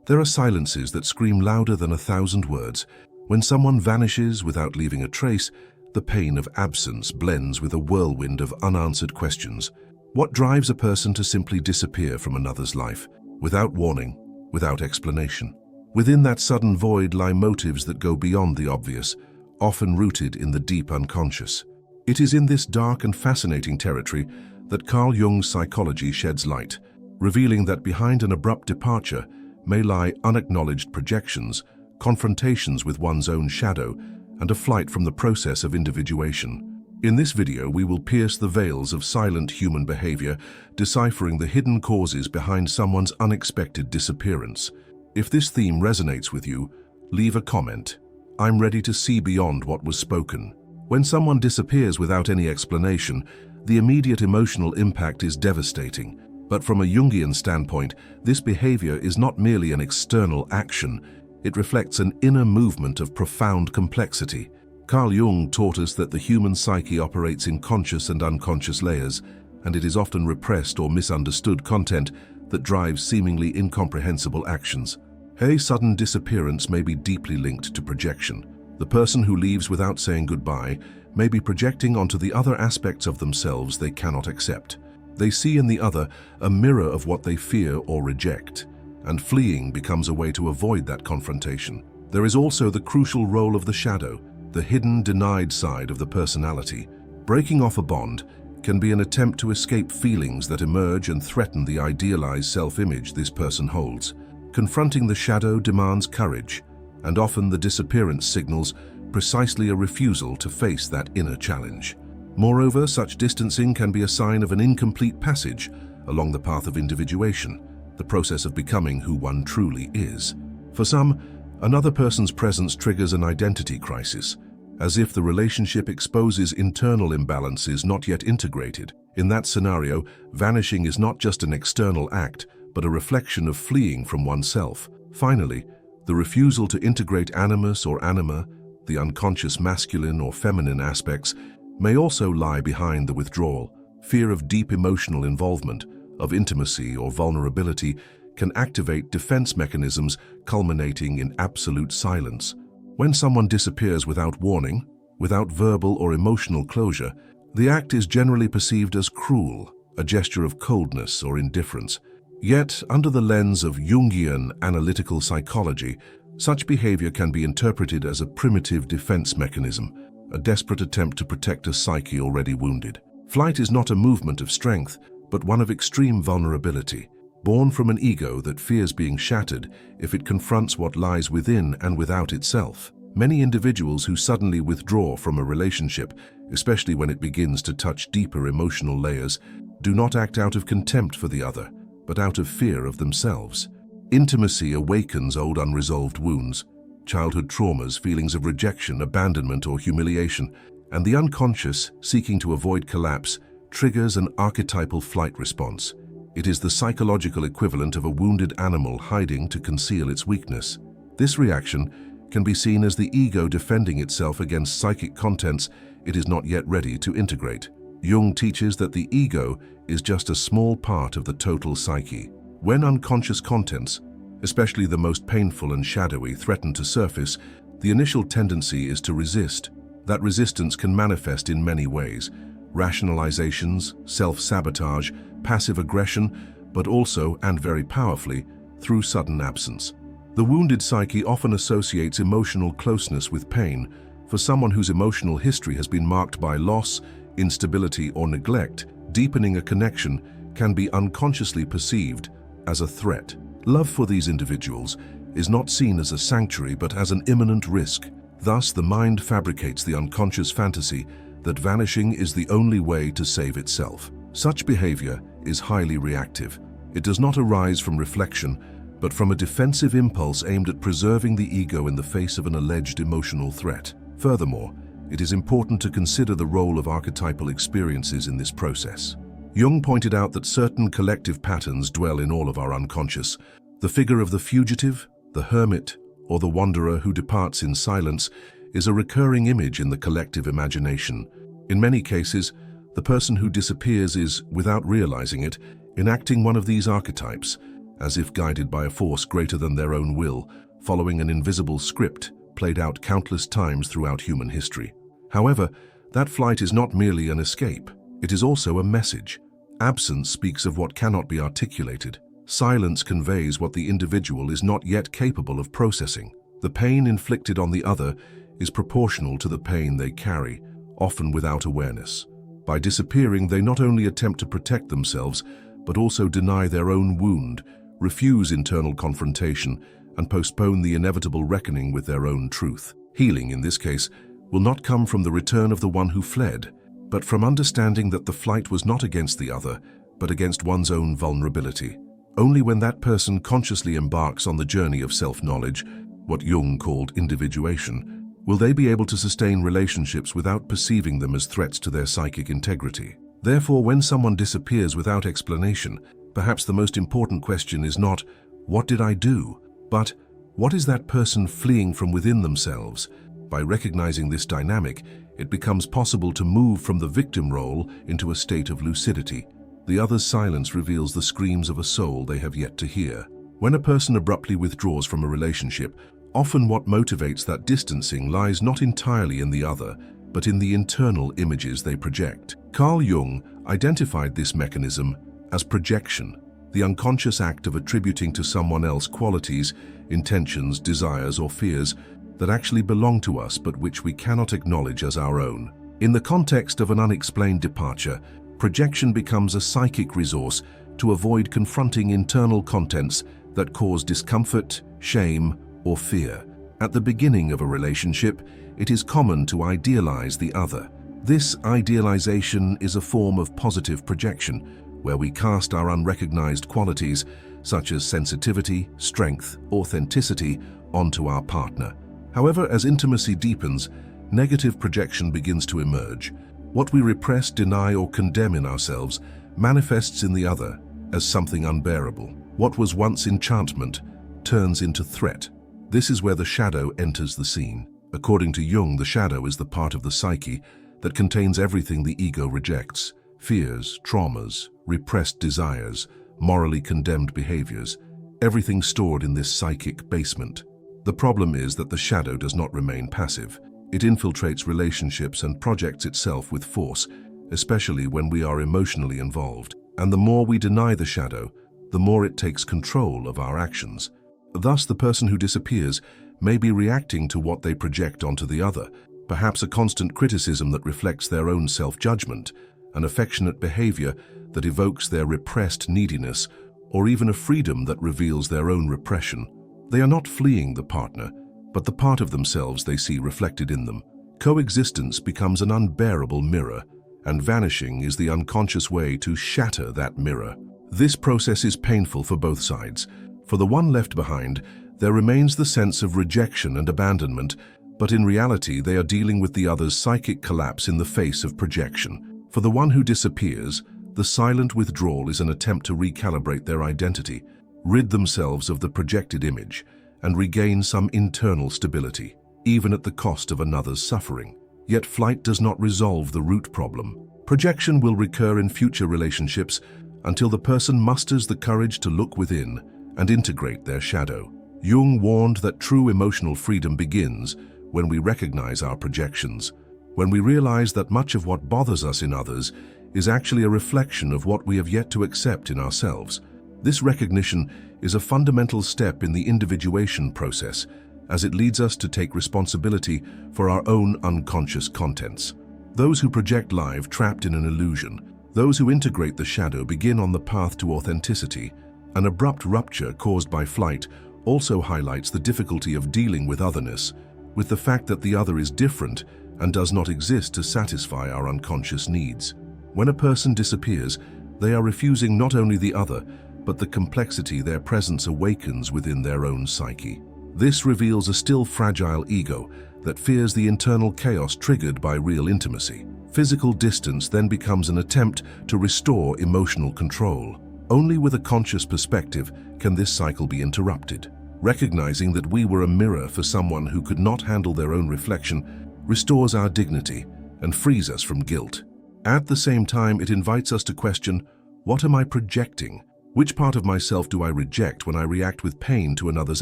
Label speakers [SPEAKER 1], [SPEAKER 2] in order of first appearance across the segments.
[SPEAKER 1] There are silences that scream louder than 1,000 words. When someone vanishes without leaving a trace, the pain of absence blends with a whirlwind of unanswered questions. What drives a person to simply disappear from another's life, without warning, without explanation? Within that sudden void lie motives that go beyond the obvious, often rooted in the deep unconscious. It is in this dark and fascinating territory that Carl Jung's psychology sheds light, revealing that behind an abrupt departure may lie unacknowledged projections, confrontations with one's own shadow, and a flight from the process of individuation. In this video, we will pierce the veils of silent human behavior, deciphering the hidden causes behind someone's unexpected disappearance. If this theme resonates with you, leave a comment. I'm ready to see beyond what was spoken. When someone disappears without any explanation, the immediate emotional impact is devastating. But from a Jungian standpoint, this behavior is not merely an external action. It reflects an inner movement of profound complexity. Carl Jung taught us that the human psyche operates in conscious and unconscious layers, and it is often repressed or misunderstood content that drives seemingly incomprehensible actions. A sudden disappearance may be deeply linked to projection. The person who leaves without saying goodbye may be projecting onto the other aspects of themselves they cannot accept. They see in the other a mirror of what they fear or reject, and fleeing becomes a way to avoid that confrontation. There is also the crucial role of the shadow, the hidden, denied side of the personality. Breaking off a bond can be an attempt to escape feelings that emerge and threaten the idealized self-image this person holds. Confronting the shadow demands courage, and often the disappearance signals precisely a refusal to face that inner challenge. Moreover, such distancing can be a sign of an incomplete passage along the path of individuation, the process of becoming who one truly is. For some, another person's presence triggers an identity crisis, as if the relationship exposes internal imbalances not yet integrated. In that scenario, vanishing is not just an external act, but a reflection of fleeing from oneself. Finally, the refusal to integrate animus or anima, the unconscious masculine or feminine aspects, may also lie behind the withdrawal. Fear of deep emotional involvement, of intimacy or vulnerability, can activate defense mechanisms culminating in absolute silence. When someone disappears without warning, without verbal or emotional closure, the act is generally perceived as cruel, a gesture of coldness or indifference. Yet, under the lens of Jungian analytical psychology, such behavior can be interpreted as a primitive defense mechanism, a desperate attempt to protect a psyche already wounded. Flight is not a movement of strength, but one of extreme vulnerability, born from an ego that fears being shattered if it confronts what lies within and without itself. Many individuals who suddenly withdraw from a relationship, especially when it begins to touch deeper emotional layers, do not act out of contempt for the other, but out of fear of themselves. Intimacy awakens old unresolved wounds, childhood traumas, feelings of rejection, abandonment, or humiliation, and the unconscious, seeking to avoid collapse, triggers an archetypal flight response. It is the psychological equivalent of a wounded animal hiding to conceal its weakness. This reaction can be seen as the ego defending itself against psychic contents it is not yet ready to integrate. Jung teaches that the ego is just a small part of the total psyche. When unconscious contents, especially the most painful and shadowy, threaten to surface, the initial tendency is to resist. That resistance can manifest in many ways: rationalizations, self-sabotage, passive aggression, but also, and very powerfully, through sudden absence. The wounded psyche often associates emotional closeness with pain. For someone whose emotional history has been marked by loss, instability, or neglect, deepening a connection can be unconsciously perceived as a threat. Love for these individuals is not seen as a sanctuary but as an imminent risk. Thus, the mind fabricates the unconscious fantasy that vanishing is the only way to save itself. Such behavior is highly reactive. It does not arise from reflection, but from a defensive impulse aimed at preserving the ego in the face of an alleged emotional threat. Furthermore, it is important to consider the role of archetypal experiences in this process. Jung pointed out that certain collective patterns dwell in all of our unconscious. The figure of the fugitive, the hermit, or the wanderer who departs in silence is a recurring image in the collective imagination. In many cases, the person who disappears is, without realizing it, enacting one of these archetypes, as if guided by a force greater than their own will, following an invisible script played out countless times throughout human history. However, that flight is not merely an escape, it is also a message. Absence speaks of what cannot be articulated. Silence conveys what the individual is not yet capable of processing. The pain inflicted on the other is proportional to the pain they carry, often without awareness. By disappearing, they not only attempt to protect themselves, but also deny their own wound, refuse internal confrontation, and postpone the inevitable reckoning with their own truth. Healing, in this case, will not come from the return of the one who fled, but from understanding that the flight was not against the other, but against one's own vulnerability. Only when that person consciously embarks on the journey of self-knowledge, what Jung called individuation, will they be able to sustain relationships without perceiving them as threats to their psychic integrity. Therefore, when someone disappears without explanation, perhaps the most important question is not, "What did I do?" but, "What is that person fleeing from within themselves?" By recognizing this dynamic, it becomes possible to move from the victim role into a state of lucidity. The other's silence reveals the screams of a soul they have yet to hear. When a person abruptly withdraws from a relationship, often what motivates that distancing lies not entirely in the other, but in the internal images they project. Carl Jung identified this mechanism as projection, the unconscious act of attributing to someone else qualities, intentions, desires, or fears that actually belong to us but which we cannot acknowledge as our own. In the context of an unexplained departure, projection becomes a psychic resource to avoid confronting internal contents that cause discomfort, shame, or fear. At the beginning of a relationship, it is common to idealize the other. This idealization is a form of positive projection, where we cast our unrecognized qualities, such as sensitivity, strength, authenticity, onto our partner. However, as intimacy deepens, negative projection begins to emerge. What we repress, deny, or condemn in ourselves manifests in the other as something unbearable. What was once enchantment turns into threat. This is where the shadow enters the scene. According to Jung, the shadow is the part of the psyche that contains everything the ego rejects: fears, traumas, repressed desires, morally condemned behaviors, everything stored in this psychic basement. The problem is that the shadow does not remain passive. It infiltrates relationships and projects itself with force, especially when we are emotionally involved. And the more we deny the shadow, the more it takes control of our actions. Thus, the person who disappears may be reacting to what they project onto the other, perhaps a constant criticism that reflects their own self-judgment, an affectionate behavior that evokes their repressed neediness, or even a freedom that reveals their own repression. They are not fleeing the partner, but the part of themselves they see reflected in them. Coexistence becomes an unbearable mirror, and vanishing is the unconscious way to shatter that mirror. This process is painful for both sides. For the one left behind, there remains the sense of rejection and abandonment, but in reality they are dealing with the other's psychic collapse in the face of projection. For the one who disappears, the silent withdrawal is an attempt to recalibrate their identity, rid themselves of the projected image, and regain some internal stability, even at the cost of another's suffering. Yet flight does not resolve the root problem. Projection will recur in future relationships until the person musters the courage to look within and integrate their shadow. Jung warned that true emotional freedom begins when we recognize our projections, when we realize that much of what bothers us in others is actually a reflection of what we have yet to accept in ourselves. This recognition is a fundamental step in the individuation process, as it leads us to take responsibility for our own unconscious contents. Those who project live trapped in an illusion. Those who integrate the shadow begin on the path to authenticity. An abrupt rupture caused by flight also highlights the difficulty of dealing with otherness, with the fact that the other is different and does not exist to satisfy our unconscious needs. When a person disappears, they are refusing not only the other, but the complexity their presence awakens within their own psyche. This reveals a still fragile ego that fears the internal chaos triggered by real intimacy. Physical distance then becomes an attempt to restore emotional control. Only with a conscious perspective can this cycle be interrupted. Recognizing that we were a mirror for someone who could not handle their own reflection restores our dignity and frees us from guilt. At the same time, it invites us to question, what am I projecting? Which part of myself do I reject when I react with pain to another's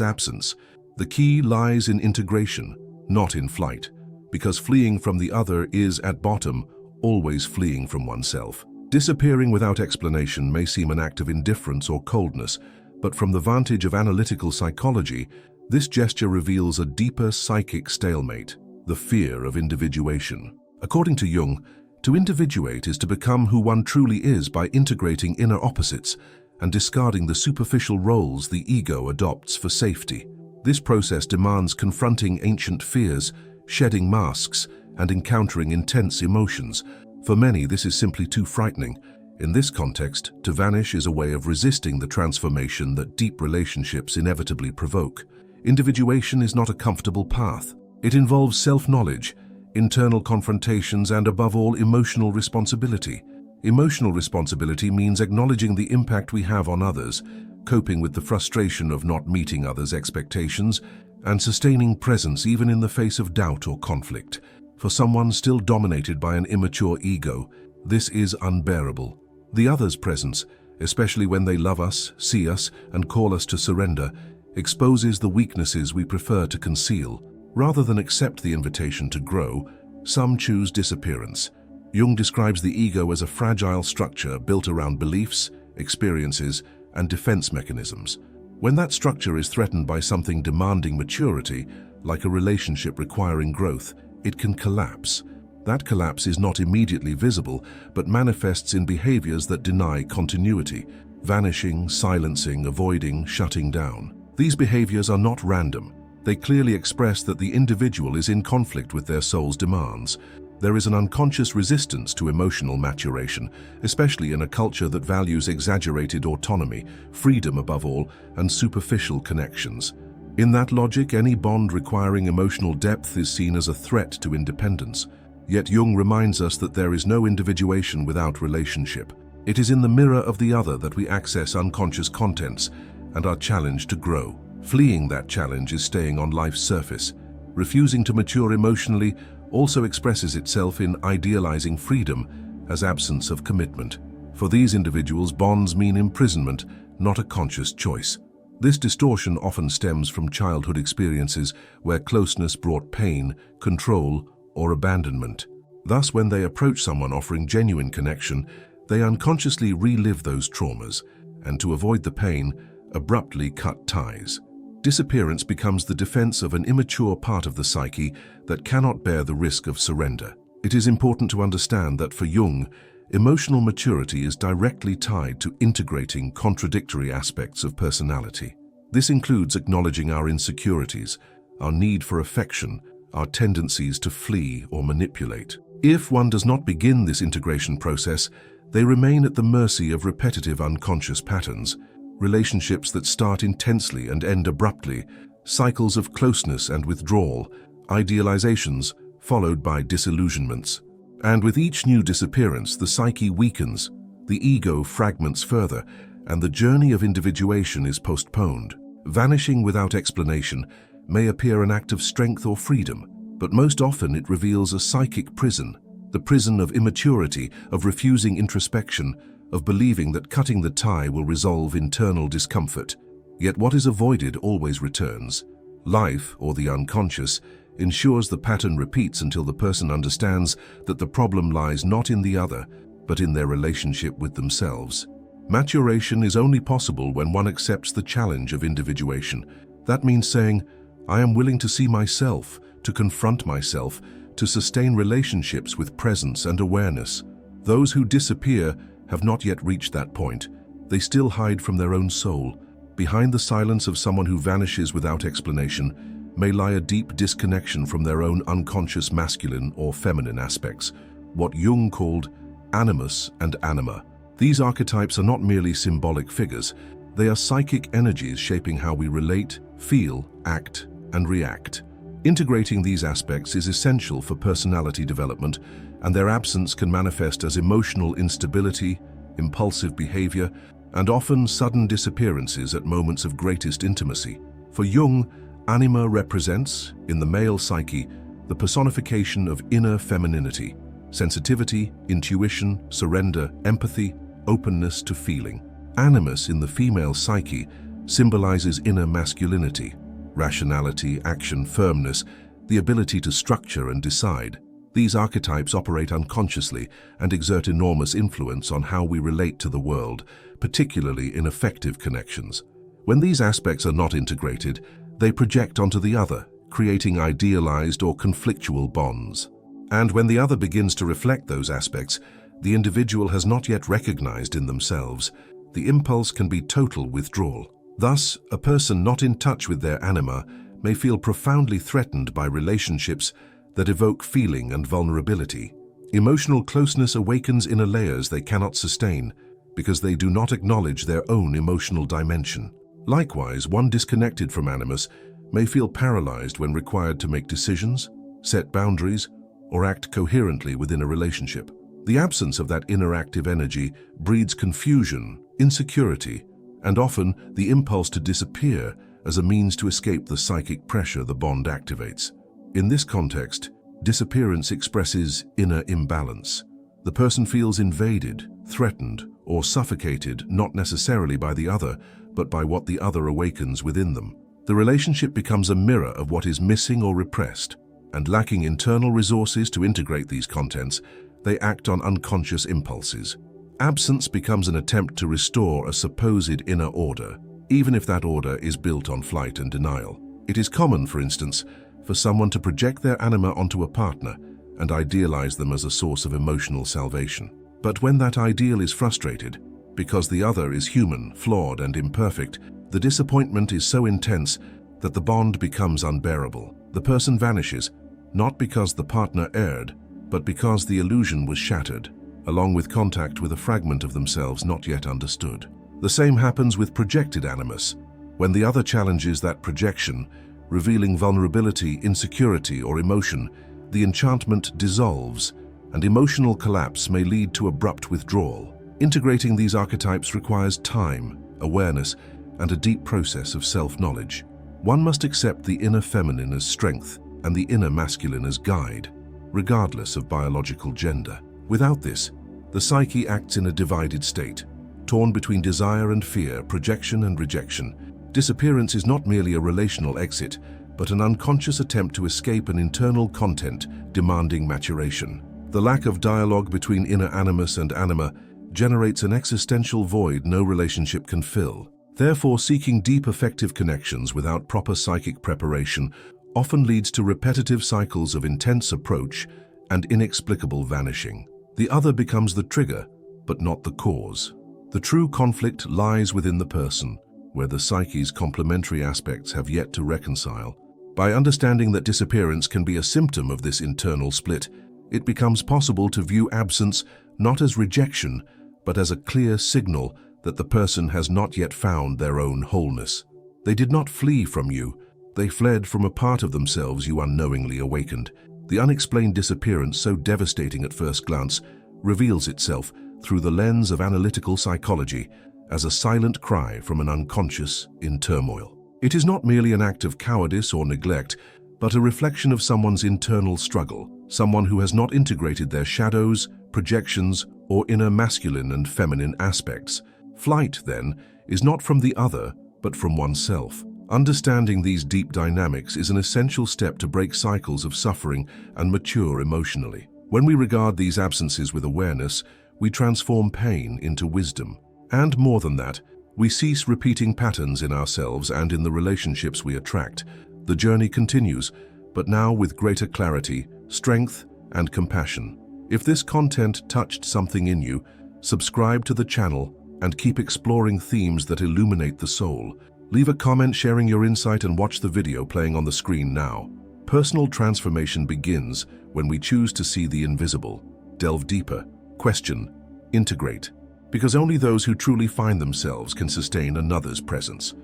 [SPEAKER 1] absence? The key lies in integration, not in flight, because fleeing from the other is, at bottom, always fleeing from oneself. Disappearing without explanation may seem an act of indifference or coldness, but from the vantage of analytical psychology, this gesture reveals a deeper psychic stalemate, the fear of individuation. According to Jung, to individuate is to become who one truly is by integrating inner opposites and discarding the superficial roles the ego adopts for safety. This process demands confronting ancient fears, shedding masks, and encountering intense emotions. For many, this is simply too frightening. In this context, to vanish is a way of resisting the transformation that deep relationships inevitably provoke. Individuation is not a comfortable path. It involves self-knowledge, internal confrontations, and above all, emotional responsibility. Emotional responsibility means acknowledging the impact we have on others, coping with the frustration of not meeting others' expectations, and sustaining presence even in the face of doubt or conflict. For someone still dominated by an immature ego, this is unbearable. The other's presence, especially when they love us, see us, and call us to surrender, exposes the weaknesses we prefer to conceal. Rather than accept the invitation to grow, some choose disappearance. Jung describes the ego as a fragile structure built around beliefs, experiences, and defense mechanisms. When that structure is threatened by something demanding maturity, like a relationship requiring growth, it can collapse. That collapse is not immediately visible, but manifests in behaviors that deny continuity, vanishing, silencing, avoiding, shutting down. These behaviors are not random. They clearly express that the individual is in conflict with their soul's demands. There is an unconscious resistance to emotional maturation, especially in a culture that values exaggerated autonomy, freedom above all, and superficial connections. In that logic, any bond requiring emotional depth is seen as a threat to independence. Yet Jung reminds us that there is no individuation without relationship. It is in the mirror of the other that we access unconscious contents and are challenged to grow. Fleeing that challenge is staying on life's surface. Refusing to mature emotionally also expresses itself in idealizing freedom as absence of commitment. For these individuals, bonds mean imprisonment, not a conscious choice. This distortion often stems from childhood experiences where closeness brought pain, control, or abandonment. Thus, when they approach someone offering genuine connection, they unconsciously relive those traumas, and to avoid the pain, abruptly cut ties. Disappearance becomes the defense of an immature part of the psyche that cannot bear the risk of surrender. It is important to understand that for Jung, emotional maturity is directly tied to integrating contradictory aspects of personality. This includes acknowledging our insecurities, our need for affection, our tendencies to flee or manipulate. If one does not begin this integration process, they remain at the mercy of repetitive unconscious patterns, relationships that start intensely and end abruptly, cycles of closeness and withdrawal, idealizations followed by disillusionments. And with each new disappearance, the psyche weakens, the ego fragments further, and the journey of individuation is postponed. Vanishing without explanation may appear an act of strength or freedom, but most often it reveals a psychic prison, the prison of immaturity, of refusing introspection, of believing that cutting the tie will resolve internal discomfort. Yet what is avoided always returns. Life, or the unconscious, ensures the pattern repeats until the person understands that the problem lies not in the other, but in their relationship with themselves. Maturation is only possible when one accepts the challenge of individuation. That means saying, I am willing to see myself, to confront myself, to sustain relationships with presence and awareness. Those who disappear have not yet reached that point. They still hide from their own soul. Behind the silence of someone who vanishes without explanation may lie a deep disconnection from their own unconscious masculine or feminine aspects, what Jung called animus and anima. These archetypes are not merely symbolic figures. They are psychic energies shaping how we relate, feel, act, and react. Integrating these aspects is essential for personality development, and their absence can manifest as emotional instability, impulsive behavior, and often sudden disappearances at moments of greatest intimacy. For Jung, anima represents, in the male psyche, the personification of inner femininity, sensitivity, intuition, surrender, empathy, openness to feeling. Animus in the female psyche symbolizes inner masculinity, rationality, action, firmness, the ability to structure and decide. These archetypes operate unconsciously and exert enormous influence on how we relate to the world, particularly in affective connections. When these aspects are not integrated, they project onto the other, creating idealized or conflictual bonds. And when the other begins to reflect those aspects, the individual has not yet recognized in themselves, the impulse can be total withdrawal. Thus, a person not in touch with their anima may feel profoundly threatened by relationships that evoke feeling and vulnerability. Emotional closeness awakens inner layers they cannot sustain because they do not acknowledge their own emotional dimension. Likewise, one disconnected from animus may feel paralyzed when required to make decisions, set boundaries, or act coherently within a relationship. The absence of that inner active energy breeds confusion, insecurity, and often the impulse to disappear as a means to escape the psychic pressure the bond activates. In this context, disappearance expresses inner imbalance. The person feels invaded, threatened, or suffocated not necessarily by the other, but by what the other awakens within them. The relationship becomes a mirror of what is missing or repressed, and lacking internal resources to integrate these contents, they act on unconscious impulses. Absence becomes an attempt to restore a supposed inner order, even if that order is built on flight and denial. It is common, for instance, for someone to project their anima onto a partner and idealize them as a source of emotional salvation. But when that ideal is frustrated, because the other is human, flawed, and imperfect, the disappointment is so intense that the bond becomes unbearable. The person vanishes, not because the partner erred, but because the illusion was shattered, along with contact with a fragment of themselves not yet understood. The same happens with projected animus. When the other challenges that projection, revealing vulnerability, insecurity, or emotion, the enchantment dissolves, and emotional collapse may lead to abrupt withdrawal. Integrating these archetypes requires time, awareness, and a deep process of self-knowledge. One must accept the inner feminine as strength and the inner masculine as guide, regardless of biological gender. Without this, the psyche acts in a divided state, torn between desire and fear, projection and rejection. Disappearance is not merely a relational exit, but an unconscious attempt to escape an internal content demanding maturation. The lack of dialogue between inner animus and anima generates an existential void no relationship can fill. Therefore, seeking deep affective connections without proper psychic preparation often leads to repetitive cycles of intense approach and inexplicable vanishing. The other becomes the trigger, but not the cause. The true conflict lies within the person, where the psyche's complementary aspects have yet to reconcile. By understanding that disappearance can be a symptom of this internal split, it becomes possible to view absence not as rejection, but as a clear signal that the person has not yet found their own wholeness. They did not flee from you, they fled from a part of themselves you unknowingly awakened. The unexplained disappearance, so devastating at first glance, reveals itself through the lens of analytical psychology as a silent cry from an unconscious in turmoil. It is not merely an act of cowardice or neglect, but a reflection of someone's internal struggle, someone who has not integrated their shadows, projections, or inner masculine and feminine aspects. Flight, then, is not from the other, but from oneself. Understanding these deep dynamics is an essential step to break cycles of suffering and mature emotionally. When we regard these absences with awareness, we transform pain into wisdom. And more than that, we cease repeating patterns in ourselves and in the relationships we attract. The journey continues, but now with greater clarity, strength, and compassion. If this content touched something in you, subscribe to the channel and keep exploring themes that illuminate the soul. Leave a comment sharing your insight and watch the video playing on the screen now. Personal transformation begins when we choose to see the invisible, delve deeper, question, integrate, because only those who truly find themselves can sustain another's presence.